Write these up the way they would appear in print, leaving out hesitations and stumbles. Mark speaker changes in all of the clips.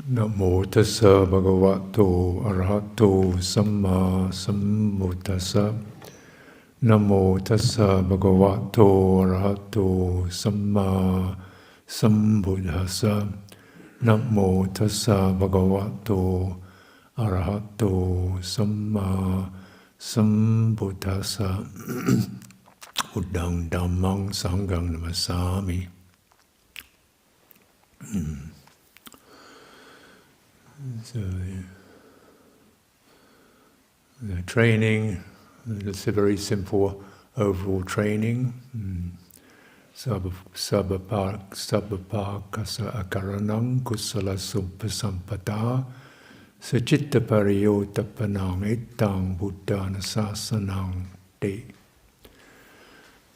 Speaker 1: Namo tassa bhagavato arahato samma sambuddhassa. Namo tassa bhagavato arahato samma sambuddhassa. Namo tassa bhagavato arahato samma sambuddhassa. Buddhang dhammang sanghang namasami. So the training, it's a very simple overall training. Sabbapakasa akaranang kusala sumpasampada sacitta pariyotapanang ittang buddhana sasanang te.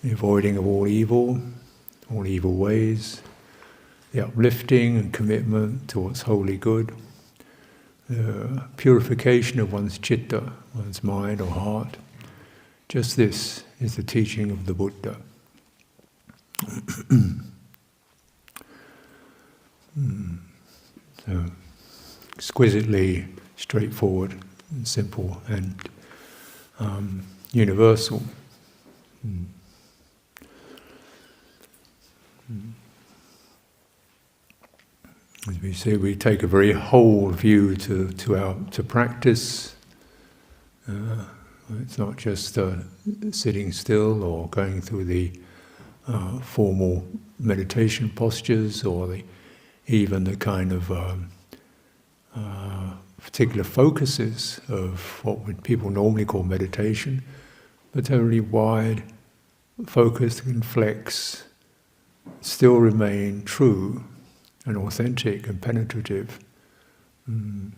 Speaker 1: The avoiding of all evil ways, the uplifting and commitment to what's wholly good, the purification of one's citta, one's mind or heart. Just this is the teaching of the Buddha. So, exquisitely straightforward and simple and universal. As we say, we take a very whole view to practice. It's not just sitting still or going through the formal meditation postures or even the kind of particular focuses of what people normally call meditation, but a really wide focus that can flex, still remain true and authentic and penetrative, and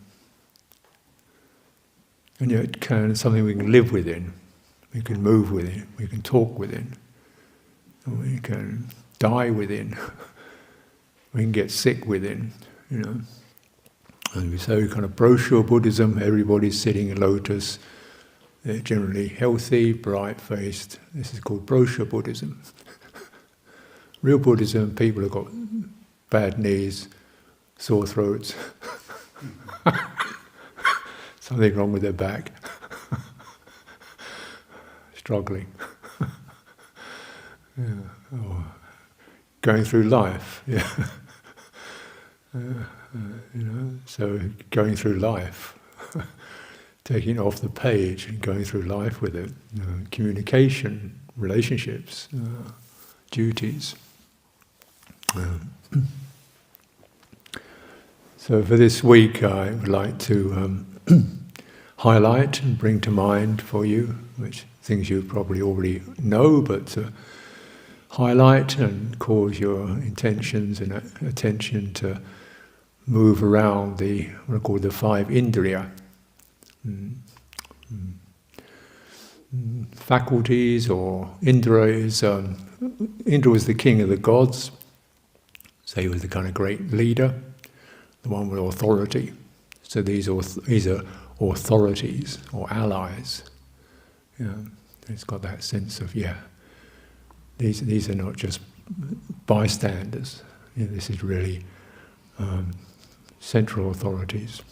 Speaker 1: yet something we can live within, we can move within, we can talk within, and we can die within, we can get sick within, you know. And we say kind of brochure Buddhism, everybody's sitting in lotus, they're generally healthy, bright-faced. This is called brochure Buddhism. Real Buddhism, people have got bad knees, sore throats, something wrong with their back, struggling, or going through life, so going through life, taking it off the page and going through life with it, communication, relationships, duties. So for this week I would like to highlight and bring to mind for you, which things you probably already know, but highlight and cause your intentions and attention to move around what are called the 5 Indriya. Faculties or Indra is the king of the gods. So he was the kind of great leader, the one with authority. So these are authorities or allies. It's got that sense of these are not just bystanders. This is really central authorities.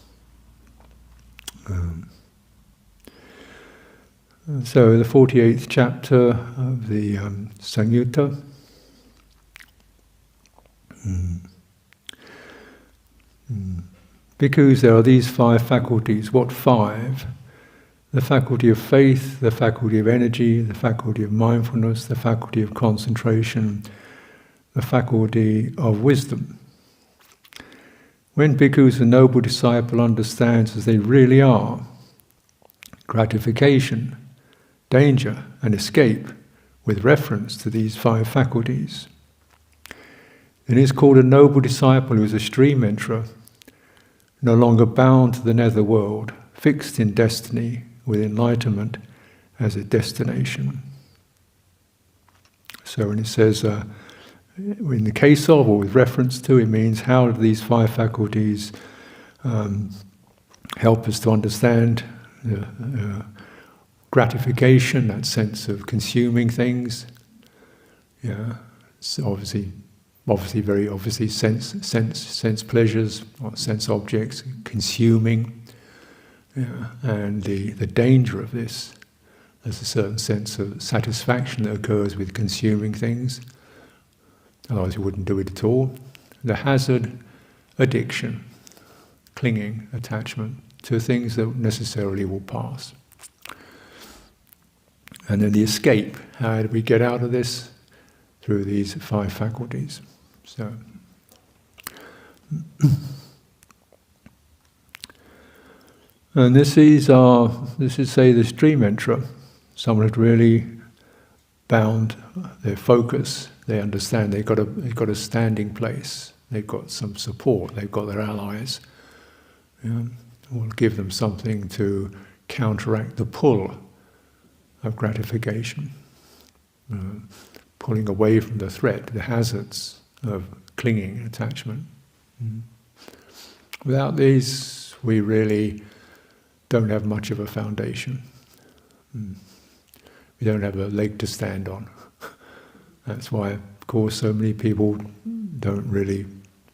Speaker 1: So the 48th chapter of the Samyutta. Bhikkhus, there are these 5 faculties. What 5? The faculty of faith, the faculty of energy, the faculty of mindfulness, the faculty of concentration, the faculty of wisdom. When bhikkhus, a noble disciple, understands as they really are, gratification, danger and escape with reference to these 5 faculties, then is called a noble disciple who is a stream enterer, no longer bound to the netherworld, fixed in destiny with enlightenment as a destination. So when it says, in the case of or with reference to, it means how do these 5 faculties help us to understand gratification, that sense of consuming things. So obviously obviously, very obviously, sense pleasures, or sense objects, consuming, and the danger of this. There's a certain sense of satisfaction that occurs with consuming things, otherwise you wouldn't do it at all. The hazard, addiction, clinging, attachment to things that necessarily will pass. And then the escape, how do we get out of this? Through these 5 faculties. So, and this is say the stream enterer. Someone had really bound their focus. They understand they've got a standing place. They've got some support. They've got their allies. Will give them something to counteract the pull of gratification, pulling away from the threat, the hazards of clinging, attachment. Without these, we really don't have much of a foundation. We don't have a leg to stand on. That's why, of course, so many people don't really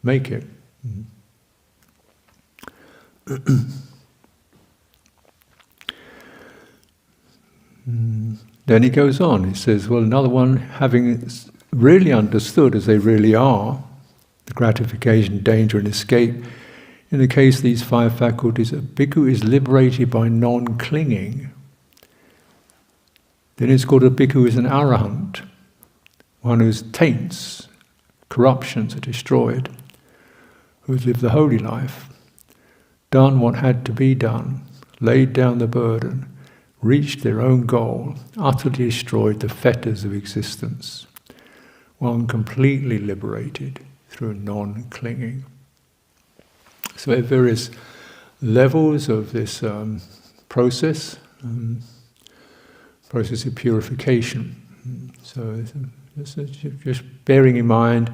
Speaker 1: make it. Then he goes on, he says, well, another one, having really understood as they really are, the gratification, danger and escape, in the case of these 5 faculties, a bhikkhu is liberated by non-clinging. Then it's called a bhikkhu is an arahant, one whose taints, corruptions are destroyed, who has lived the holy life, done what had to be done, laid down the burden, reached their own goal, utterly destroyed the fetters of existence, one completely liberated through non-clinging. So at various levels of this process of purification. So just bearing in mind,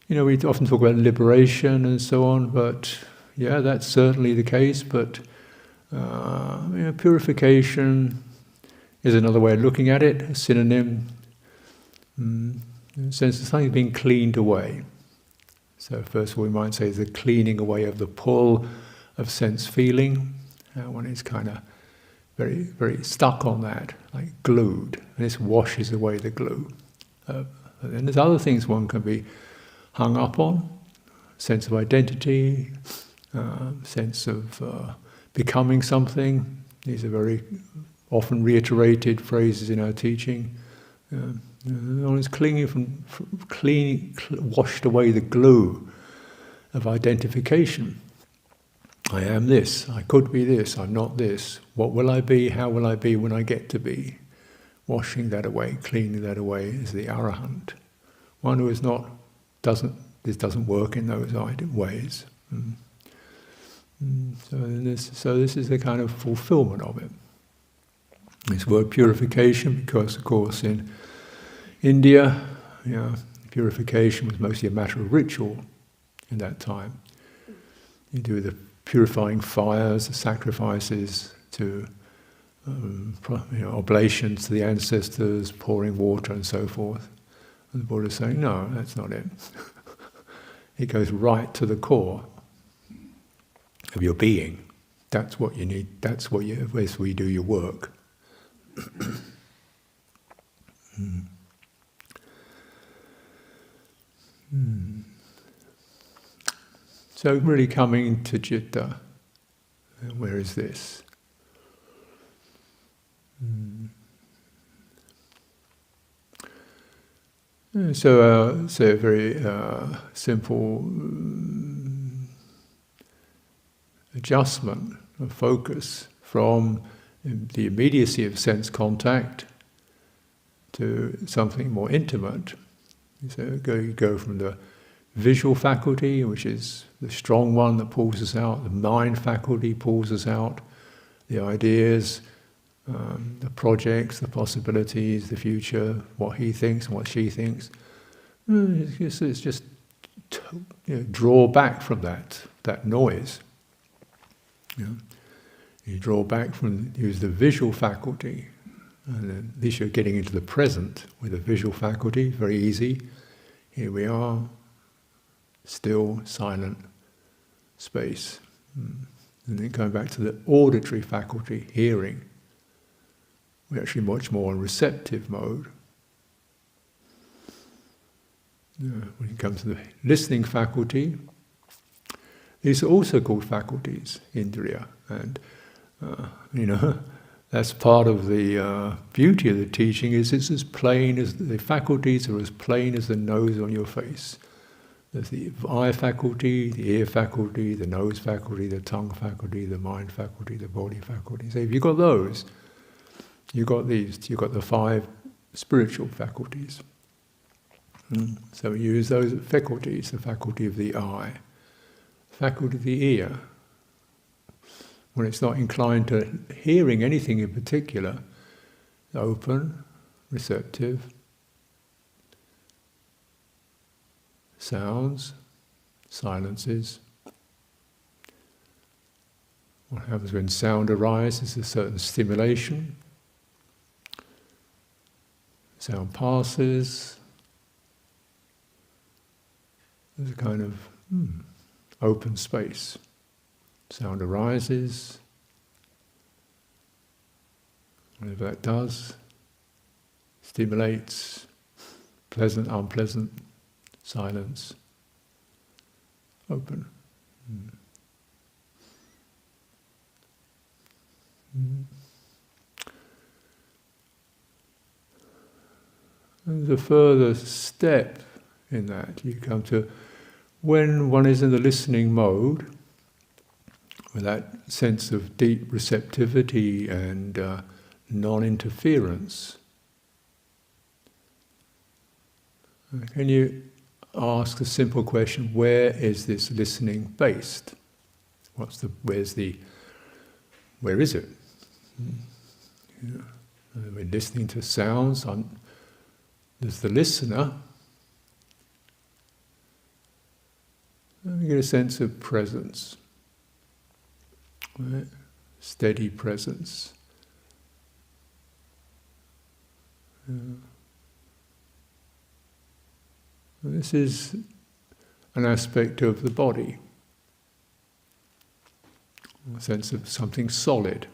Speaker 1: we often talk about liberation and so on, but yeah, that's certainly the case, but purification is another way of looking at it, a synonym, in the sense of something being cleaned away. So first of all, we might say the cleaning away of the pull of sense feeling, when it's kind of very, very stuck on that, like glued, and this washes away the glue. And then there's other things one can be hung up on, sense of identity, sense of becoming something. These are very often reiterated phrases in our teaching. One is clinging washed away the glue of identification. I am this, I could be this, I'm not this. What will I be, how will I be when I get to be? Washing that away, cleaning that away is the arahant. One who is not, this doesn't work in those ways. So this is the kind of fulfillment of it. This word purification, because of course in India, purification was mostly a matter of ritual in that time. You do the purifying fires, the sacrifices to oblations to the ancestors, pouring water and so forth. And the Buddha is saying, no, that's not it. It goes right to the core of your being. That's what you need. That's where you do your work. So really coming to citta, where is this? So a very simple adjustment of focus from the immediacy of sense contact to something more intimate. So you go from the visual faculty, which is the strong one that pulls us out, the mind faculty pulls us out, the ideas, the projects, the possibilities, the future, what he thinks and what she thinks. It's just draw back from that noise. You draw back use the visual faculty, and then at least you're getting into the present with the visual faculty, very easy. Here we are, still, silent space. And then going back to the auditory faculty, hearing, we're actually much more in receptive mode. When you come to the listening faculty, these are also called faculties, Indriya, and that's part of the beauty of the teaching. Is it's as plain as the faculties are as plain as the nose on your face. There's the eye faculty, the ear faculty, the nose faculty, the tongue faculty, the mind faculty, the body faculty. So if you've got those, you've got these. You've got the 5 spiritual faculties. So we use those faculties: the faculty of the eye, faculty of the ear, when it's not inclined to hearing anything in particular, open, receptive, sounds, silences. What happens when sound arises? A certain stimulation. Sound passes. There's a kind of open space. Sound arises. Whatever that does, stimulates, pleasant, unpleasant, silence, open. There's a further step in that. You come to when one is in the listening mode, with that sense of deep receptivity and non-interference. Can you ask a simple question: where is this listening based? Where is it? We're listening to sounds. There's the listener. And we get a sense of presence, right? Steady presence. This is an aspect of the body, a sense of something solid,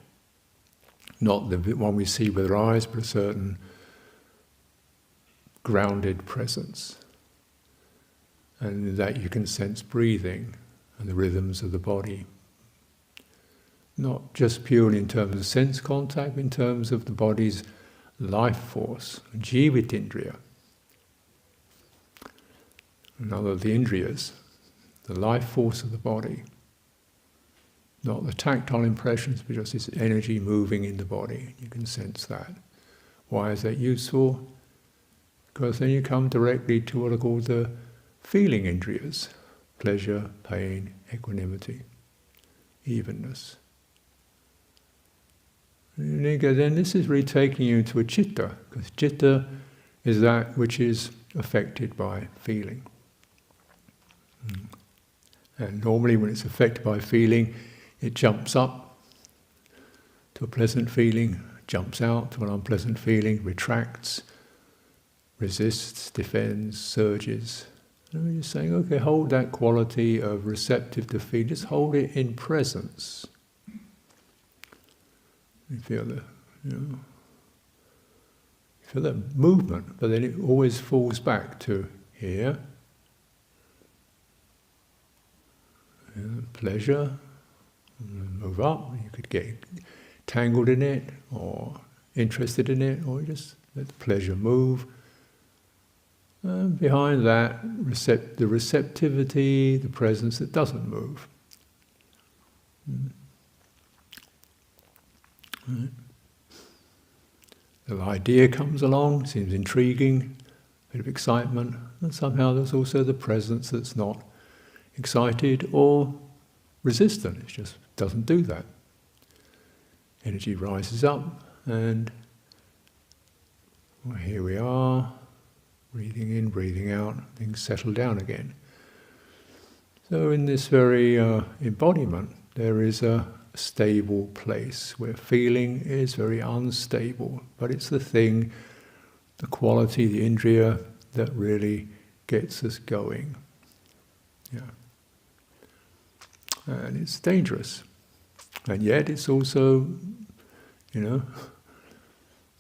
Speaker 1: not the one we see with our eyes, but a certain grounded presence. And in that you can sense breathing and the rhythms of the body. Not just purely in terms of sense contact, but in terms of the body's life force, Jivitindriya. Another of the Indriyas, the life force of the body. Not the tactile impressions, but just this energy moving in the body. You can sense that. Why is that useful? Because then you come directly to what are called the feeling Indriyas: pleasure, pain, equanimity, evenness. And then this is really taking you to a citta, because citta is that which is affected by feeling. And normally when it's affected by feeling, it jumps up to a pleasant feeling, jumps out to an unpleasant feeling, retracts, resists, defends, surges. And we're just saying, okay, hold that quality of receptive to feel, just hold it in presence. You feel that movement, but then it always falls back to here. Pleasure, move up, you could get tangled in it, or interested in it, or just let the pleasure move. And behind that, the receptivity, the presence that doesn't move. Right. The idea comes along, seems intriguing, a bit of excitement, and somehow there's also the presence that's not excited or resistant. It just doesn't do that. Energy rises up, and well, here we are, breathing in, breathing out, things settle down again. So in this very embodiment, there is a stable place where feeling is very unstable, but it's the thing, the quality, the Indriya that really gets us going. Yeah. And it's dangerous. And yet it's also,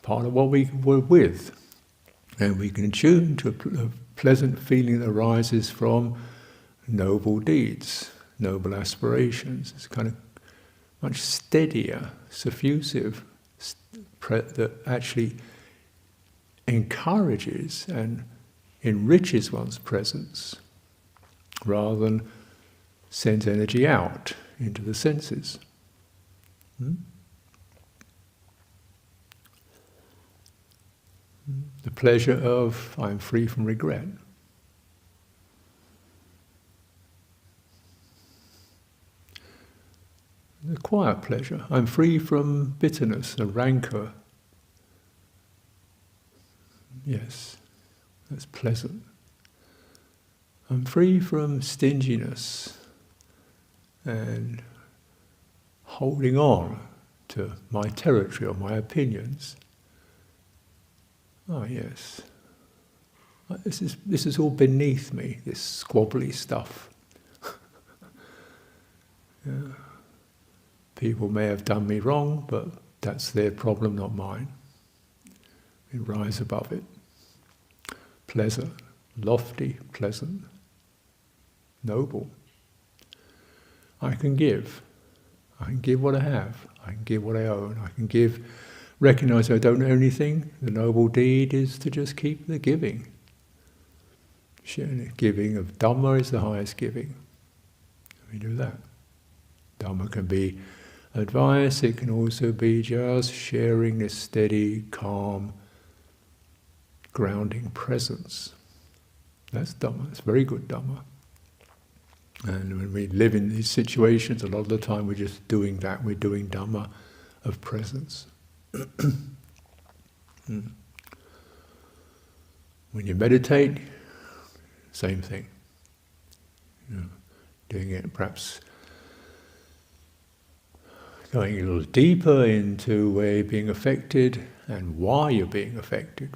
Speaker 1: part of what we were with. And we can tune to a pleasant feeling that arises from noble deeds, noble aspirations. It's kind of much steadier, suffusive, that actually encourages and enriches one's presence rather than sends energy out into the senses. The pleasure of I'm free from regret. The quiet pleasure, I'm free from bitterness and rancor. Yes, that's pleasant. I'm free from stinginess and holding on to my territory or my opinions. Oh yes, this is all beneath me, this squabbly stuff. Yeah. People may have done me wrong, but that's their problem, not mine. We rise above it. Pleasant, lofty, pleasant, noble. I can give. I can give what I have. I can give what I own. I can give, recognize I don't own anything. The noble deed is to just keep the giving. Giving of Dhamma is the highest giving. We do that. Dhamma can be advice, it can also be just sharing this steady, calm, grounding presence. That's Dhamma, it's very good Dhamma. And when we live in these situations, a lot of the time we're just doing that, we're doing Dhamma of presence. When you meditate, same thing. Doing it perhaps going a little deeper into where you're being affected and why you're being affected.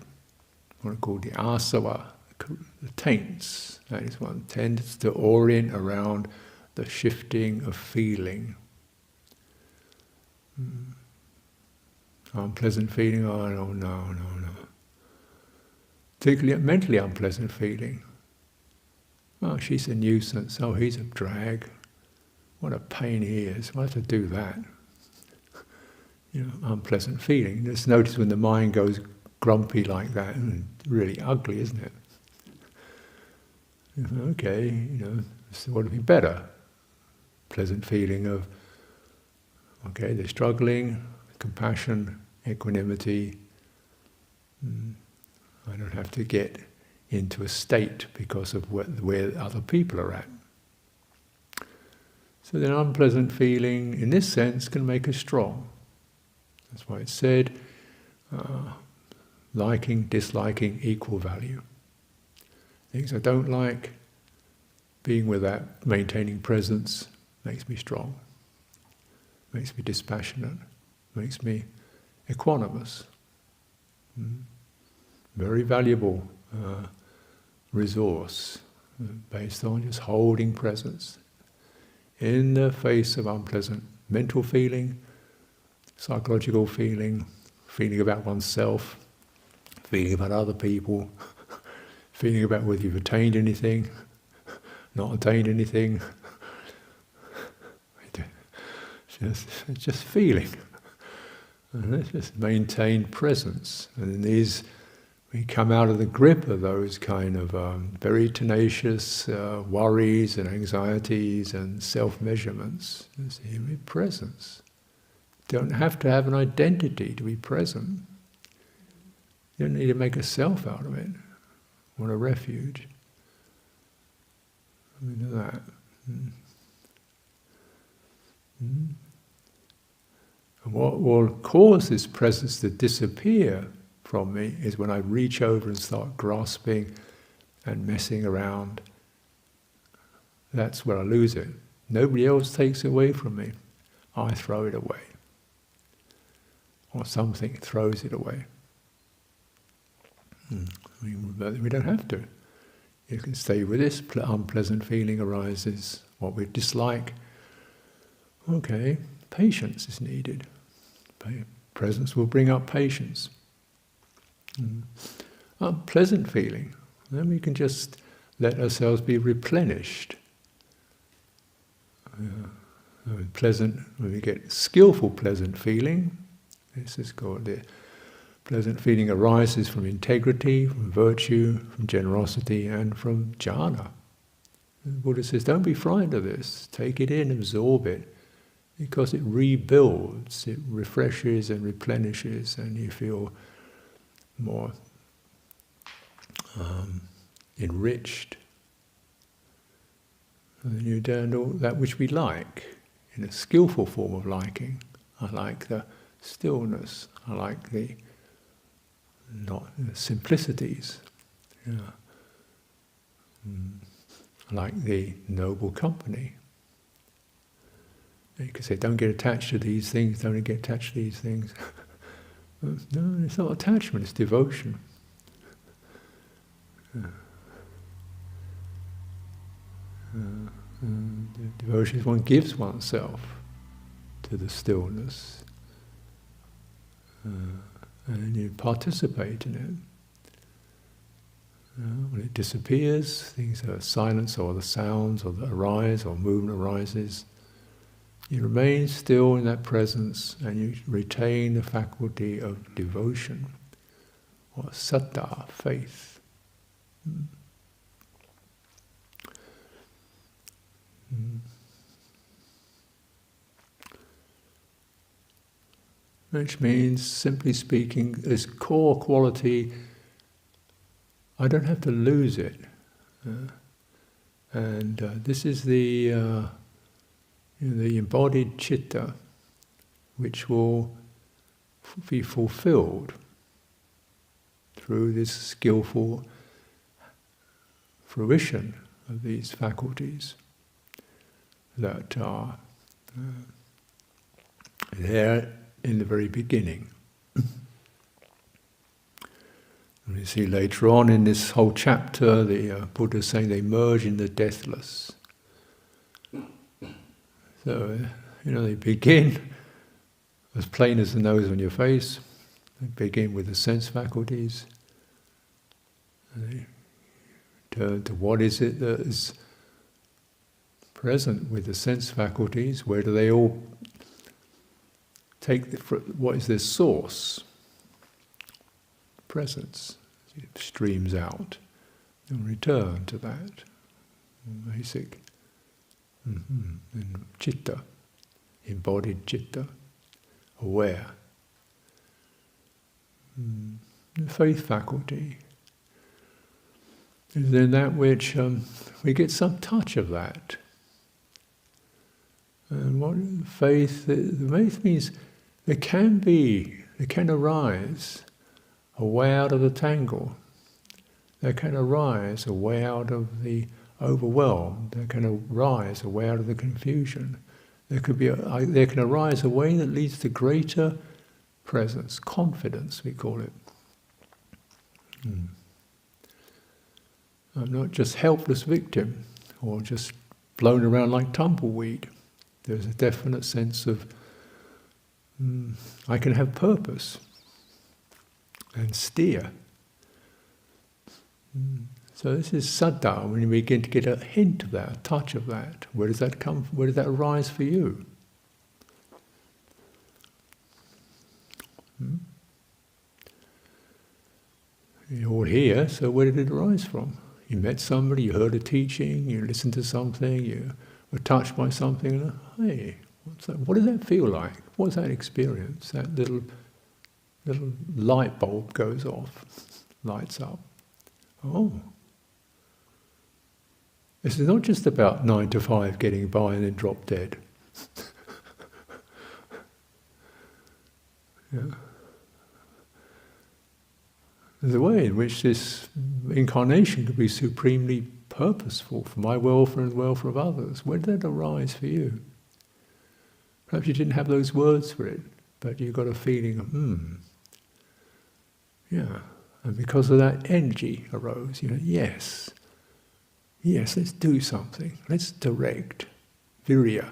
Speaker 1: What I call the asava, the taints. That is one tends to orient around the shifting of feeling. Unpleasant feeling, oh no. Particularly a mentally unpleasant feeling. Oh, she's a nuisance, oh, he's a drag. What a pain he is, why have to do that? Unpleasant feeling. Just notice when the mind goes grumpy like that, really ugly, isn't it? Okay, so what would be better? Pleasant feeling of, okay, they're struggling, compassion, equanimity. I don't have to get into a state because of where other people are at. So the unpleasant feeling, in this sense, can make us strong. That's why it's said, liking, disliking, equal value. Things I don't like, being with that, maintaining presence, makes me strong, makes me dispassionate, makes me equanimous. Very valuable resource based on just holding presence in the face of unpleasant mental feeling, psychological feeling, feeling about oneself, feeling about other people, feeling about whether you've attained anything, not attained anything. Just feeling. And let's just maintain presence. And in these, we come out of the grip of those kind of very tenacious worries and anxieties and self-measurements. Just in presence. Don't have to have an identity to be present. You don't need to make a self out of it. What a refuge. Let me do that. And what will cause this presence to disappear from me is when I reach over and start grasping and messing around. That's where I lose it. Nobody else takes it away from me. I throw it away. Or something throws it away. We don't have to. You can stay with this, unpleasant feeling arises, what we dislike. Okay, patience is needed. Presence will bring up patience. Unpleasant feeling, then we can just let ourselves be replenished. Pleasant, when we get skillful pleasant feeling, this is called the pleasant feeling arises from integrity, from virtue, from generosity, and from jhana. The Buddha says, don't be frightened of this. Take it in, absorb it, because it rebuilds, it refreshes and replenishes, and you feel more enriched. And then you do all that which we like, in a skillful form of liking. I like the stillness, I like the simplicities. Yeah. I like the noble company. You could say, don't get attached to these things, don't get attached to these things. No, it's not attachment, it's devotion. Devotion is one gives oneself to the stillness. And you participate in it. When it disappears, things are silence, or the sounds or that arise, or movement arises. You remain still in that presence, and you retain the faculty of devotion, or citta, faith. Which means, simply speaking, this core quality, I don't have to lose it. This is the embodied citta, which will be fulfilled through this skillful fruition of these faculties that are there in the very beginning. And we see later on in this whole chapter, the Buddha is saying they merge in the deathless. So, they begin as plain as the nose on your face. They begin with the sense faculties. And they turn to what is it that is present with the sense faculties. Where do they all take what is their source? Presence. It streams out. And return to that. Basic. And citta. Embodied citta. Aware. The faith faculty is then that which we get some touch of that. And what faith? The faith means there can arise a way out of the tangle. There can arise a way out of the overwhelm. There can arise a way out of the confusion. There can arise a way that leads to greater presence, confidence, we call it. I'm not just helpless victim, or just blown around like tumbleweed. There's a definite sense of I can have purpose and steer. So this is saddha, when you begin to get a hint of that, a touch of that. Where does that come from? Where does that arise for you? You're all here, so where did it arise from? You met somebody, you heard a teaching, you listened to something, you were touched by something, and hey, what's that? What did that feel like? What's that experience? That little light bulb goes off, lights up. Oh. This is not just about 9 to 5 getting by and then drop dead. Yeah. There's a way in which this incarnation could be supremely purposeful for my welfare and the welfare of others. Where did that arise for you? Perhaps you didn't have those words for it, but you got a feeling of, yeah. And because of that, energy arose. Yes, Yes, let's do something. Let's direct. Virya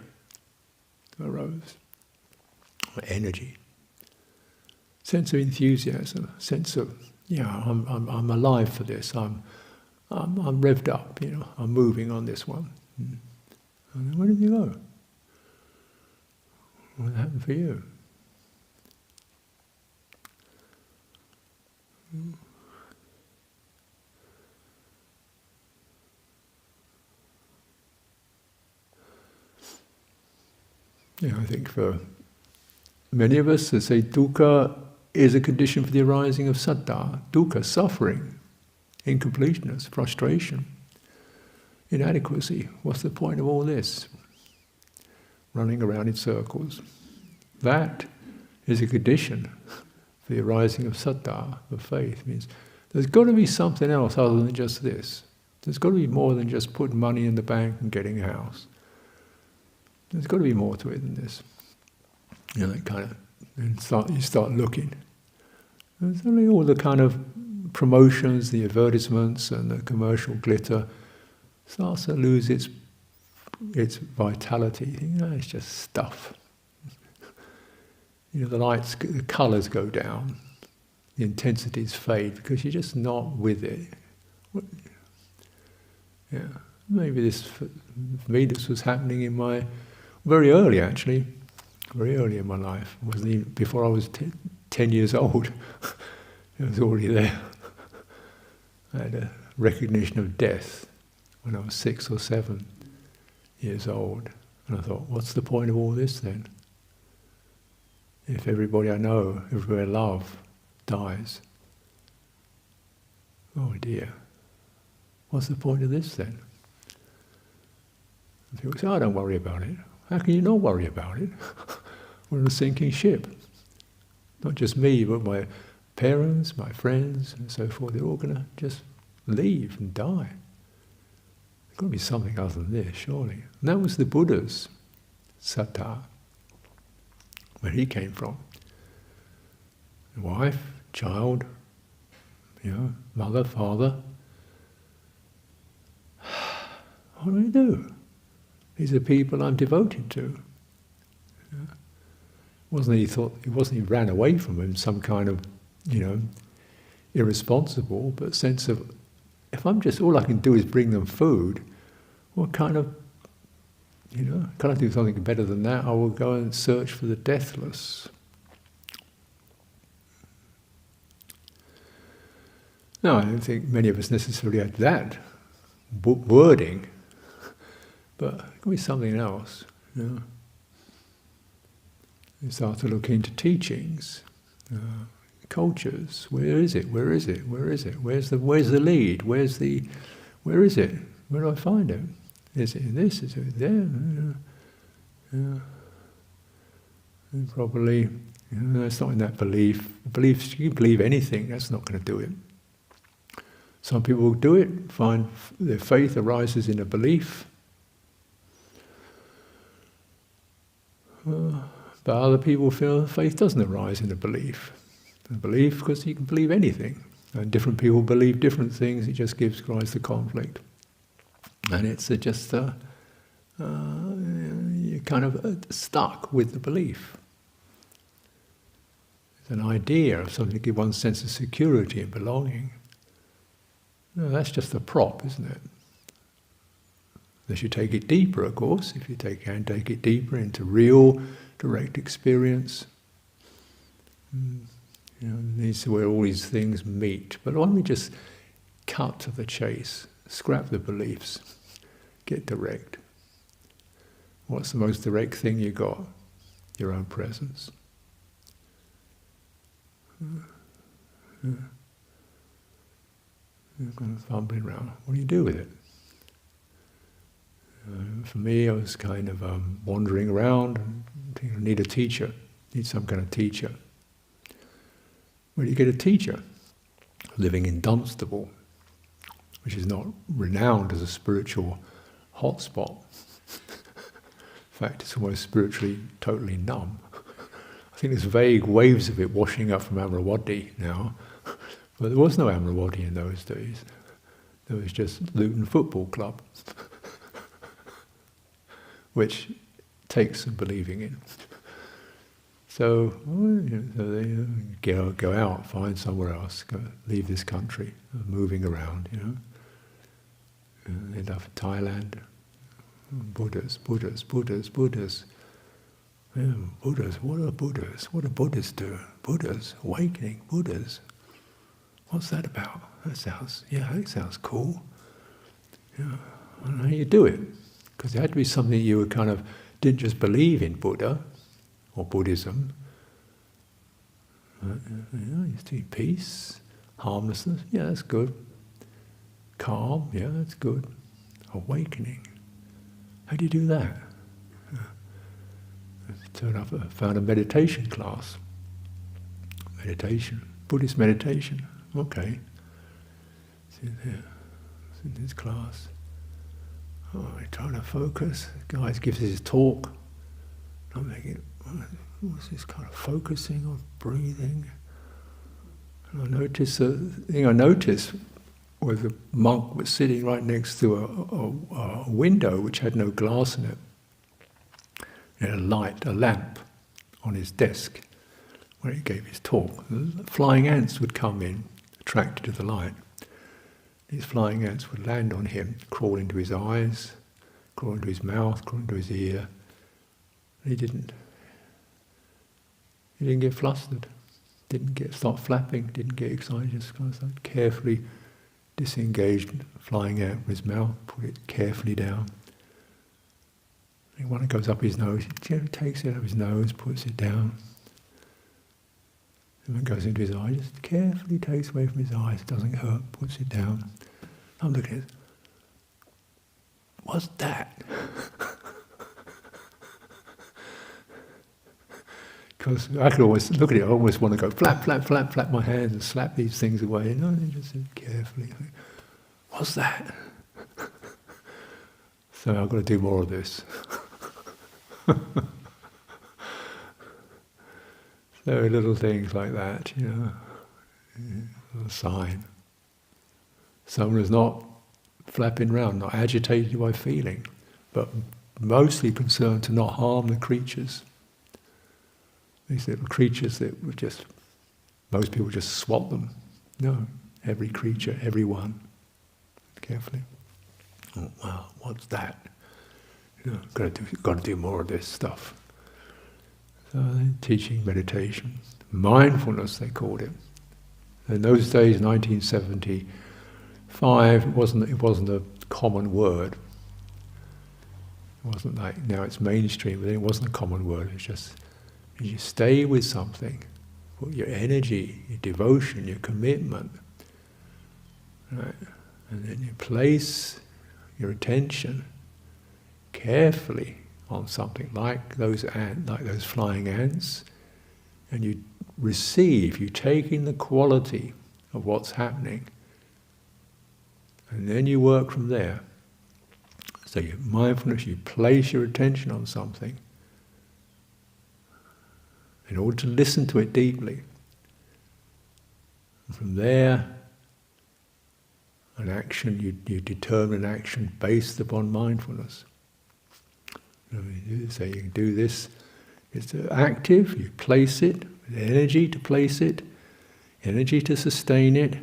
Speaker 1: arose. Energy. Sense of enthusiasm. Sense of, yeah, I'm alive for this. I'm revved up. I'm moving on this one. And then where did you go? What happened for you? I think for many of us, they say dukkha is a condition for the arising of saddha. Dukkha, suffering, incompleteness, frustration, inadequacy. What's the point of all this? Running around in circles. That is a condition for the arising of saddha, of faith. It means there's got to be something else other than just this. There's got to be more than just putting money in the bank and getting a house. There's got to be more to it than this. That kind of, and you start looking. There's only all the kind of promotions, the advertisements, and the commercial glitter starts to lose its vitality. It's just stuff. The lights, the colours go down, the intensities fade because you're just not with it. Maybe this, for me, this was happening in my very early in my life. It wasn't even before I was 10 years old. It was already there. I had a recognition of death when I was 6 or 7 years old. And I thought, what's the point of all this then? If everybody I know, everybody I love, dies. Oh dear. What's the point of this then? And people say, don't worry about it. How can you not worry about it? We're on a sinking ship. Not just me, but my parents, my friends, and so forth. They're all going to just leave and die. There's got to be something other than this, surely. And that was the Buddha's saddha, where he came from. Wife, child, mother, father. What do we do? These are people I'm devoted to. It wasn't he ran away from them, some kind of, irresponsible, but sense of, if I'm just, all I can do is bring them food, what kind of, can I do something better than that? I will go and search for the deathless. No, I don't think many of us necessarily had that wording, but it could be something else. You start to look into teachings, cultures. Where is it? Where is it? Where is it? Where's the lead? Where is it? Where do I find it? Is it in this? Is it there? And probably, it's not in that belief. Beliefs, you believe anything, that's not going to do it. Some people will do it, find their faith arises in a belief. But other people feel faith doesn't arise in a belief. A belief, because you can believe anything. And different people believe different things, it just gives rise to conflict. And it's just, you're kind of stuck with the belief. It's an idea of something to give one sense of security and belonging. No, that's just a prop, isn't it? Unless you take it deeper, of course. If you take it deeper into real, direct experience. This is where all these things meet. But why don't we just cut to the chase, scrap the beliefs, get direct. What's the most direct thing you got? Your own presence. You're kind of fumbling around. What do you do with it? For me, I was kind of wandering around and thinking, I need a teacher, need some kind of teacher. Where do you get a teacher? Living in Dunstable, which is not renowned as a spiritual hotspot. In fact, it's almost spiritually totally numb. I think there's vague waves of it washing up from Amaravati now, but there was no Amaravati in those days. There was just Luton Football Club, which takes some believing in. So they go out, find somewhere else, leave this country, moving around, end up in Thailand. Buddhas. Yeah, Buddhas, what are Buddhas? What do Buddhas do? Buddhas, awakening, Buddhas. What's that about? That sounds cool. Yeah, I don't know how you do it. Because it had to be something you were kind of, didn't just believe in Buddha or Buddhism. You see peace, harmlessness, yeah, that's good. Calm, yeah, that's good. Awakening. How do you do that? Found a meditation class. Meditation, Buddhist meditation. Okay. It's in there. It's in this class. Oh, I'm trying to focus. The guy gives his talk. I'm thinking, what's this kind of focusing on breathing? And I noticed the thing I noticed was the monk was sitting right next to a window which had no glass in it. He had a lamp on his desk where he gave his talk. Flying ants would come in, attracted to the light. These flying ants would land on him, crawl into his eyes, crawl into his mouth, crawl into his ear. He didn't get flustered, didn't start flapping, didn't get excited, just kind of carefully disengaged, flying ant from his mouth, put it carefully down. And when it goes up his nose, he takes it up his nose, puts it down. And when it goes into his eye, just carefully takes away from his eyes, doesn't hurt, puts it down. I'm looking at it. What's that? Because I could always look at it, I always want to go flap my hands and slap these things away. No, they just carefully. What's that? So I've got to do more of this. So little things like that, a sign. Someone is not flapping around, not agitated by feeling, but mostly concerned to not harm the creatures. These little creatures that would most people just swat them. No, every creature, every one. Carefully. Oh, wow, what's that? Got to do more of this stuff. So they're teaching meditation, mindfulness they called it. In those days, 1975, it wasn't a common word. It wasn't like now it's mainstream, but it wasn't a common word. It's just you stay with something, put your energy, your devotion, your commitment, right? And then you place your attention carefully on something like those flying ants, and you take in the quality of what's happening, and then you work from there. So your mindfulness, you place your attention on something in order to listen to it deeply. And from there, an action, you determine an action based upon mindfulness. So you can do this, it's active, you place it, with energy to place it, energy to sustain it,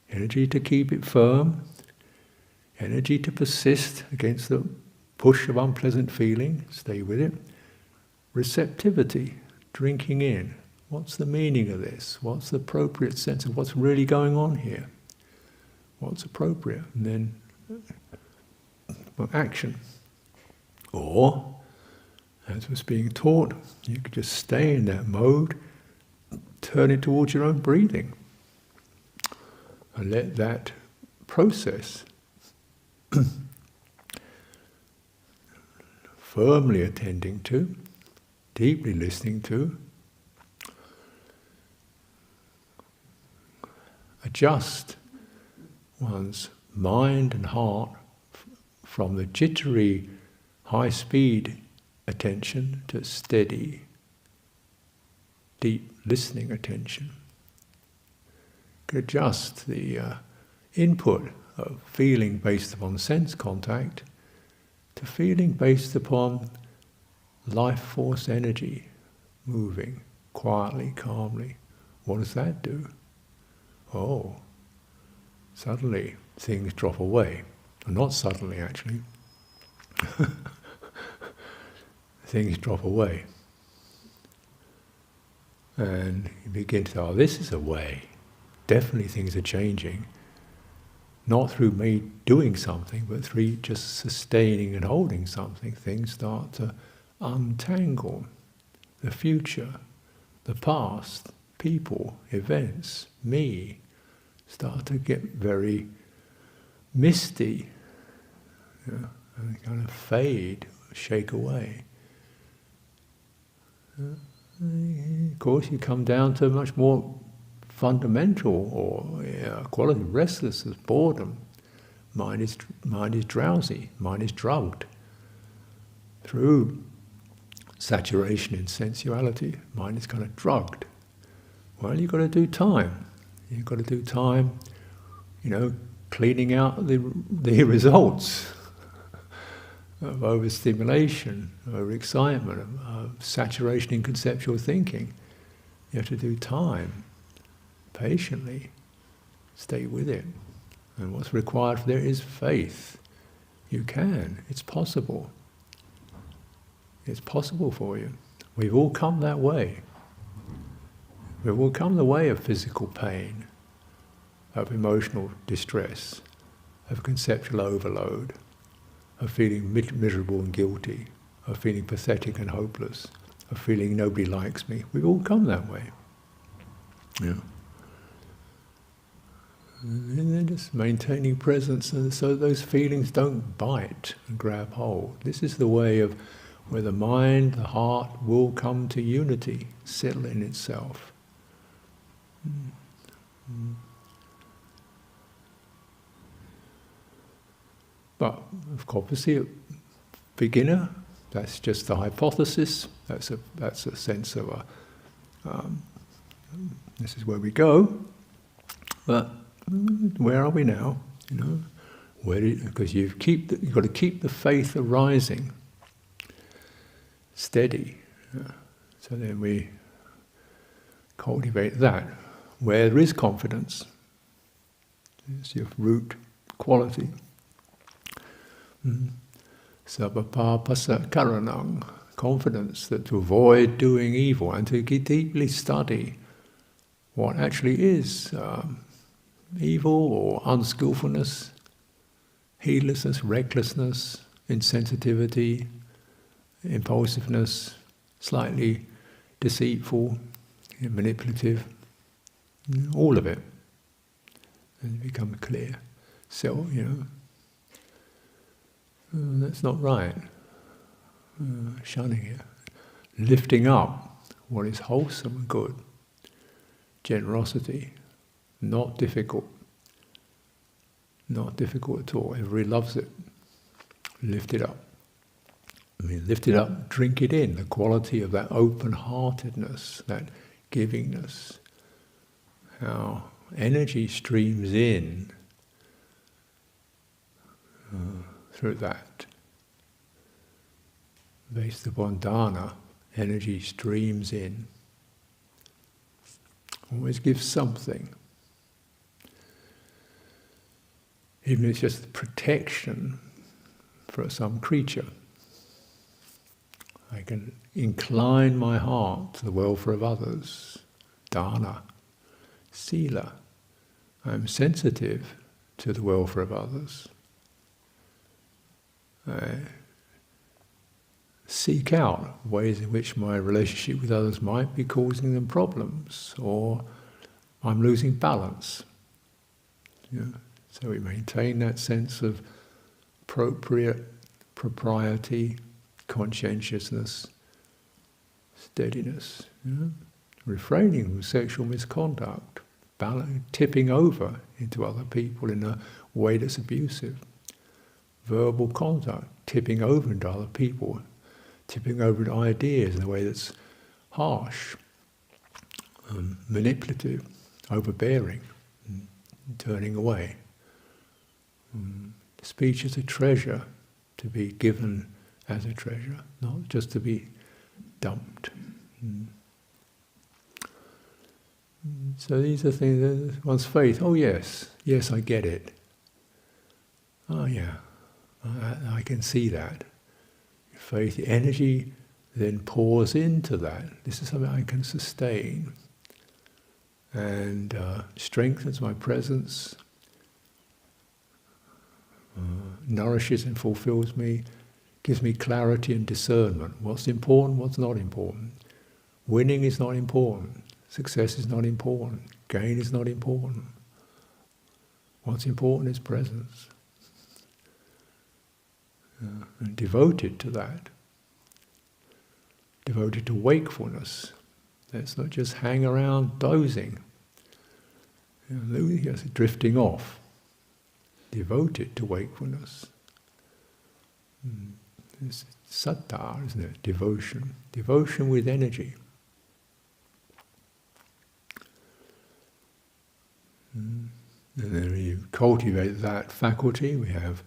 Speaker 1: energy to keep it firm, energy to persist against the push of unpleasant feeling, stay with it, receptivity, drinking in, what's the meaning of this, what's the appropriate sense of what's really going on here, what's appropriate, and then action. Or, as was being taught, you could just stay in that mode, turn it towards your own breathing, and let that process, firmly attending to, deeply listening to, adjust one's mind and heart from the jittery, high-speed attention to steady, deep listening attention. Could adjust the input of feeling based upon sense contact to feeling based upon life force energy moving quietly, calmly. What does that do? Oh, suddenly things drop away. Well, not suddenly, actually. Things drop away. And you begin to, oh, this is a way. Definitely things are changing. Not through me doing something, but through just sustaining and holding something. Things start to untangle. The future, the past, people, events, me, start to get very misty, and kind of fade, shake away. Of course, you come down to much more fundamental or quality of restlessness, boredom. Mind is drowsy, mind is drugged. Through saturation in sensuality, mind is kind of drugged. Well, you've got to do time. You've got to do time, cleaning out the results of overstimulation, overexcitement, of saturation in conceptual thinking. You have to do time, patiently, stay with it. And what's required for there is faith. You can, it's possible. It's possible for you. We've all come that way. We've all come the way of physical pain, of emotional distress, of conceptual overload, of feeling miserable and guilty, of feeling pathetic and hopeless, of feeling nobody likes me. We've all come that way. Yeah. And then just maintaining presence, and so those feelings don't bite and grab hold. This is the way of where the mind, the heart will come to unity, settle in itself. But of course, obviously, a beginner, that's just the hypothesis. That's a sense of this is where we go. But where are we now? Because you've got to keep the faith arising, steady. So then we cultivate that. Where there is confidence, it's your root quality. Sabapapasa karanang, confidence that to avoid doing evil and to deeply study what actually is evil or unskillfulness, heedlessness, recklessness, insensitivity, impulsiveness, slightly deceitful, manipulative, all of it. And it becomes clear. So, that's not right. Shunning it. Lifting up what is wholesome and good. Generosity. Not difficult. Not difficult at all. Everybody loves it. Lift it up. Lift it up, drink it in, the quality of that open-heartedness, that givingness. How energy streams in through that. Based upon dana, energy streams in. Always gives something. Even if it's just protection for some creature. I can incline my heart to the welfare of others. Dana, sila. I'm sensitive to the welfare of others. I seek out ways in which my relationship with others might be causing them problems, or I'm losing balance. So we maintain that sense of appropriate propriety, conscientiousness, steadiness, refraining from sexual misconduct, tipping over into other people in a way that's abusive, verbal contact, tipping over into other people, tipping over into ideas in a way that's harsh, manipulative, overbearing, turning away. Speech is a treasure to be given as a treasure, not just to be dumped. So these are things, one's faith, oh yes, I get it. Oh yeah, I can see that. Faith, the energy then pours into that. This is something I can sustain. And strengthens my presence, nourishes and fulfills me, gives me clarity and discernment. What's important, what's not important. Winning is not important. Success is not important. Gain is not important. What's important is presence. And devoted to that. Devoted to wakefulness. Let's not just hang around dozing. Just drifting off. Devoted to wakefulness. It's citta, isn't it? Devotion. Devotion with energy. And then when you cultivate that faculty, we have,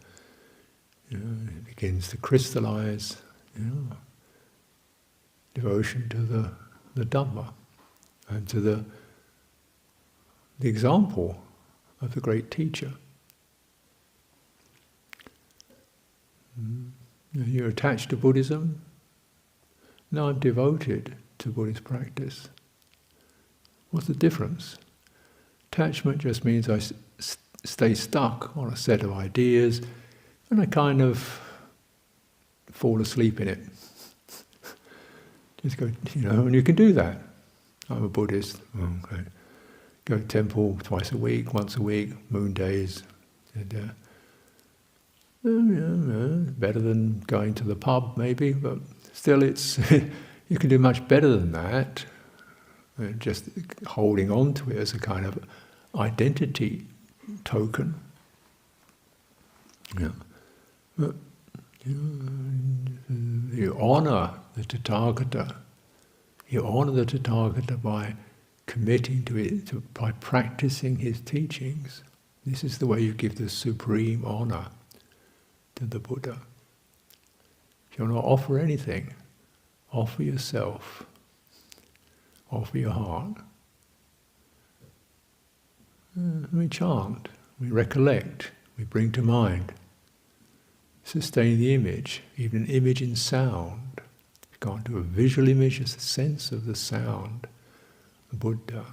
Speaker 1: it begins to crystallize, devotion to the Dhamma and to the example of the great teacher. You're attached to Buddhism. No, I'm devoted to Buddhist practice. What's the difference? Attachment just means I stay stuck on a set of ideas and I kind of fall asleep in it. Just go, and you can do that. I'm a Buddhist. Okay. Go to temple twice a week, once a week, moon days. And, better than going to the pub, maybe, but still, it's you can do much better than that. Just holding on to it as a kind of identity token. But, you honour the Tathagata. You honour the Tathagata by committing to it, by practicing his teachings. This is the way you give the supreme honour to the Buddha. If you want to offer anything, offer yourself, offer your heart. We chant, we recollect, we bring to mind, sustain the image, even an image in sound. You can't do a visual image, it's the sense of the sound. The Buddha,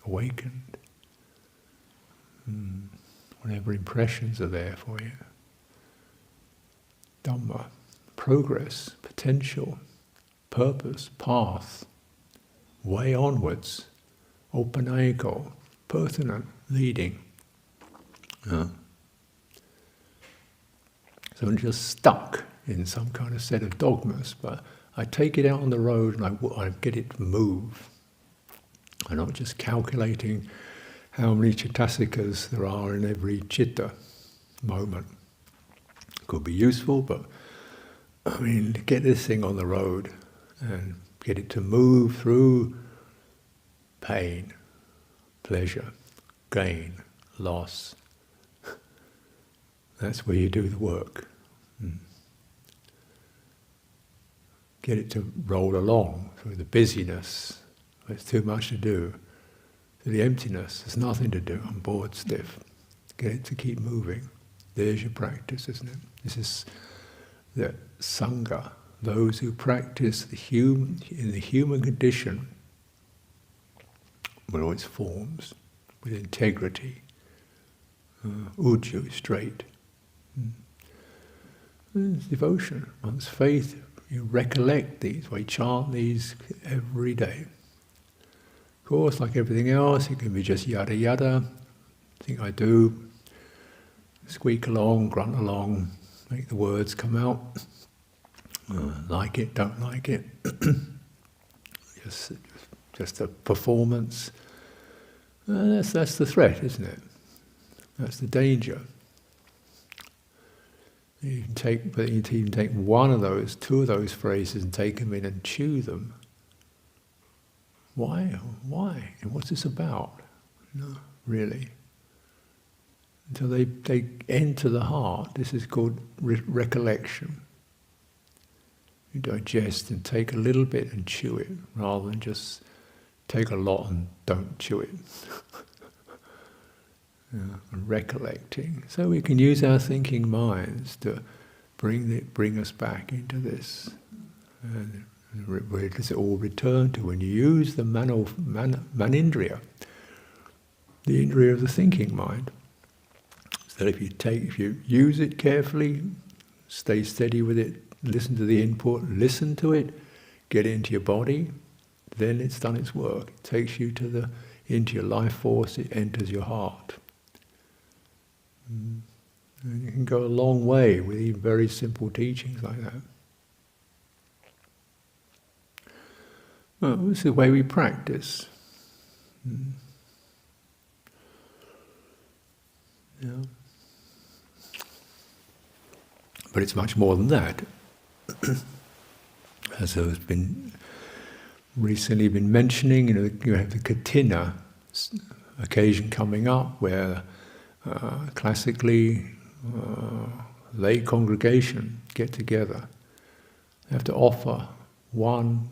Speaker 1: awakened. Whatever impressions are there for you. Dhamma, progress, potential, purpose, path, way onwards, opanayiko, pertinent, leading. So I'm just stuck in some kind of set of dogmas, but I take it out on the road and I get it to move. I'm not just calculating how many citasikas there are in every citta moment. It could be useful, but to get this thing on the road and get it to move through pain, pleasure, gain, loss. That's where you do the work. Get it to roll along through the busyness. There's too much to do. To the emptiness, there's nothing to do. I'm bored stiff. Get it to keep moving. There's your practice, isn't it? This is the Sangha, those who practice in the human condition, with all its forms, with integrity, uju, straight. It's devotion, one's faith. You recollect these, we chant these every day. Of course, like everything else, it can be just yada yada. Think I do. Squeak along, grunt along, make the words come out. Like it, don't like it. just a performance. That's the threat, isn't it? That's the danger. You can even take one of those, two of those phrases and take them in and chew them. Why? And what's this about? No, really. until they enter the heart. This is called recollection. You digest and take a little bit and chew it, rather than just take a lot and don't chew it. And recollecting. So we can use our thinking minds to bring us back into this. And where does it all return to? When you use the manindriya, the indriya of the thinking mind. So if you use it carefully, stay steady with it, listen to the input, listen to it, get it into your body, then it's done its work. It takes you into your life force, it enters your heart. And you can go a long way with even very simple teachings like that. Well, this is the way we practice. Yeah. But it's much more than that. As has been recently been mentioning, you have the Katina occasion coming up where classically lay congregation get together. They have to offer one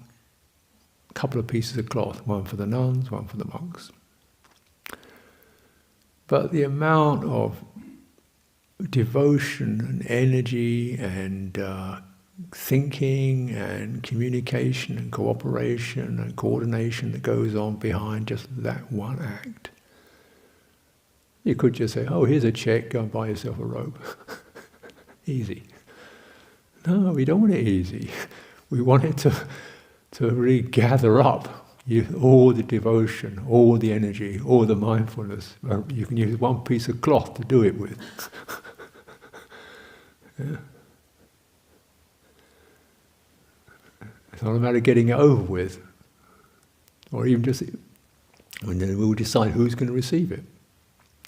Speaker 1: couple of pieces of cloth, one for the nuns, one for the monks. But the amount of devotion and energy and thinking and communication and cooperation and coordination that goes on behind just that one act. You could just say, oh, here's a check, go and buy yourself a robe. Easy. No, we don't want it easy. We want it to really gather up all the devotion, all the energy, all the mindfulness. You can use one piece of cloth to do it with. Yeah. It's not a matter of getting it over with, or even just, and then we'll decide who's going to receive it.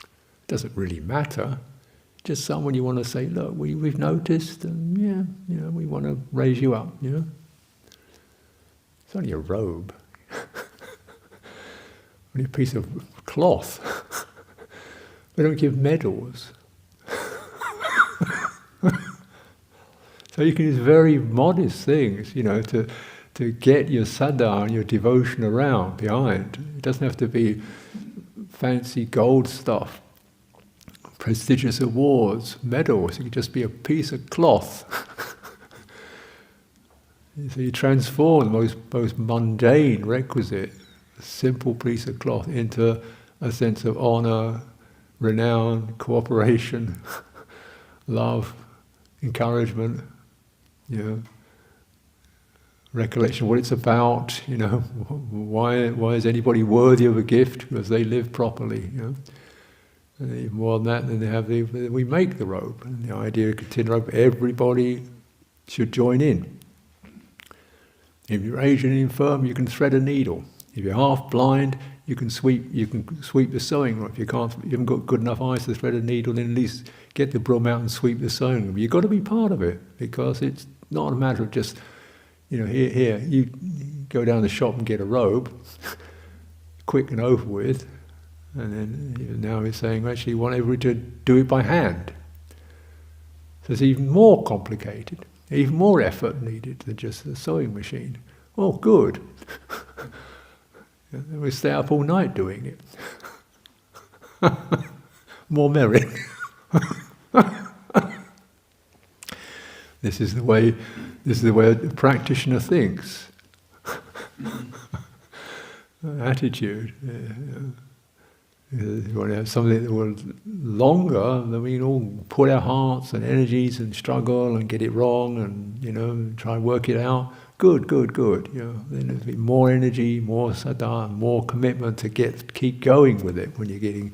Speaker 1: It doesn't really matter. Just someone you want to say, look, we've noticed, and we want to raise you up. It's only a robe, only a piece of cloth. We don't give medals. So you can use very modest things, to get your saddha and your devotion around behind. It doesn't have to be fancy gold stuff, prestigious awards, medals. It could just be a piece of cloth. So you transform the most mundane requisite, a simple piece of cloth, into a sense of honor, renown, cooperation, love, encouragement, recollection of what it's about, why is anybody worthy of a gift? Because they live properly, And even more than that, then we make the robe. And the idea of Katina robe, everybody should join in. If you're aged and infirm, you can thread a needle. If you're half blind, you can sweep the sewing room. If you haven't got good enough eyes to thread a needle, then at least get the broom out and sweep the sewing room. You've got to be part of it, because it's not a matter of just, here, you go down the shop and get a robe, quick and over with, and then now we're saying, actually, we want everybody to do it by hand. So it's even more complicated, even more effort needed than just the sewing machine. Oh, good. We stay up all night doing it. More merit. This is the way a practitioner thinks. Attitude. You want to have something that will longer, then we can all put our hearts and energies and struggle and get it wrong and try and work it out. Good. Then there'll be more energy, more saddha, more commitment to keep going with it when you're getting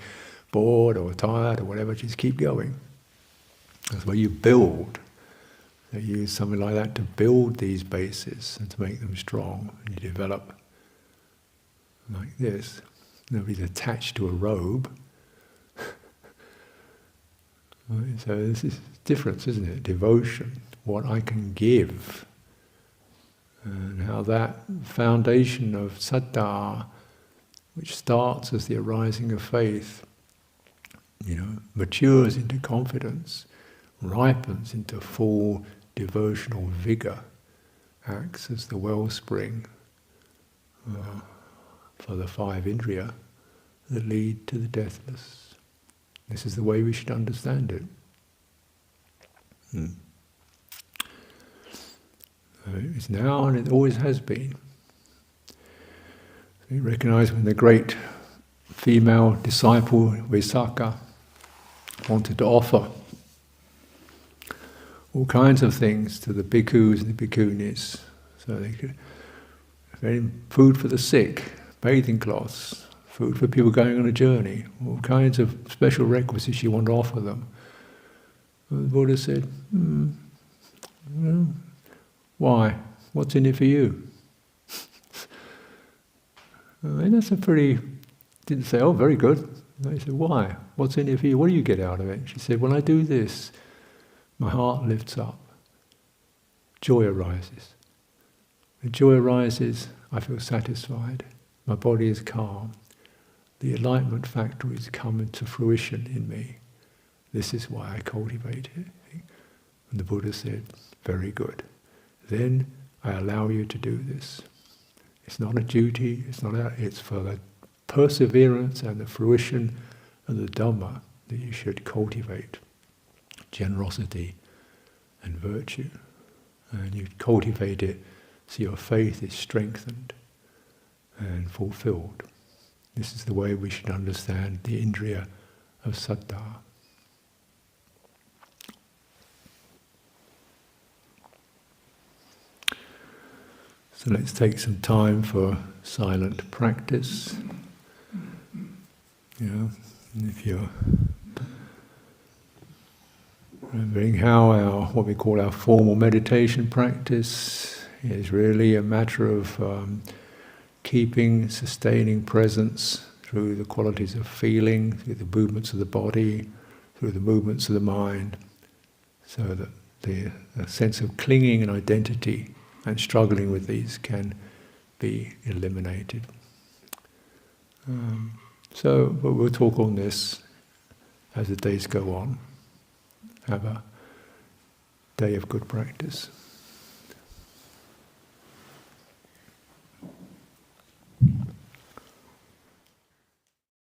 Speaker 1: bored or tired or whatever. Just keep going. That's where you build. You use something like that to build these bases and to make them strong. And you develop like this. Nobody's attached to a robe. Right? So this is difference, isn't it? Devotion, what I can give. And how that foundation of saddha, which starts as the arising of faith, matures into confidence, ripens into full devotional vigor, acts as the wellspring for the 5 Indriya that lead to the deathless. This is the way we should understand it. It's now and it always has been. So you recognize when the great female disciple Vassa wanted to offer all kinds of things to the bhikkhus and the bhikkhunis, so they could food for the sick, bathing cloths, food for people going on a journey, all kinds of special requisites she wanted to offer them. And the Buddha said, why? What's in it for you? And that's a pretty... Didn't say, oh, very good. No, he said, why? What's in it for you? What do you get out of it? She said, when I do this, my heart lifts up. Joy arises. When joy arises, I feel satisfied. My body is calm. The enlightenment factor is coming to fruition in me. This is why I cultivate it. And the Buddha said, very good. Then I allow you to do this. It's not a duty, it's for the perseverance and the fruition of the Dhamma that you should cultivate generosity and virtue. And you cultivate it so your faith is strengthened and fulfilled. This is the way we should understand the Indriya of Saddha. So let's take some time for silent practice. If you're remembering how what we call our formal meditation practice is really a matter of keeping, sustaining presence through the qualities of feeling, through the movements of the body, through the movements of the mind, so that the sense of clinging and identity and struggling with these can be eliminated. But we'll talk on this as the days go on. Have a day of good practice.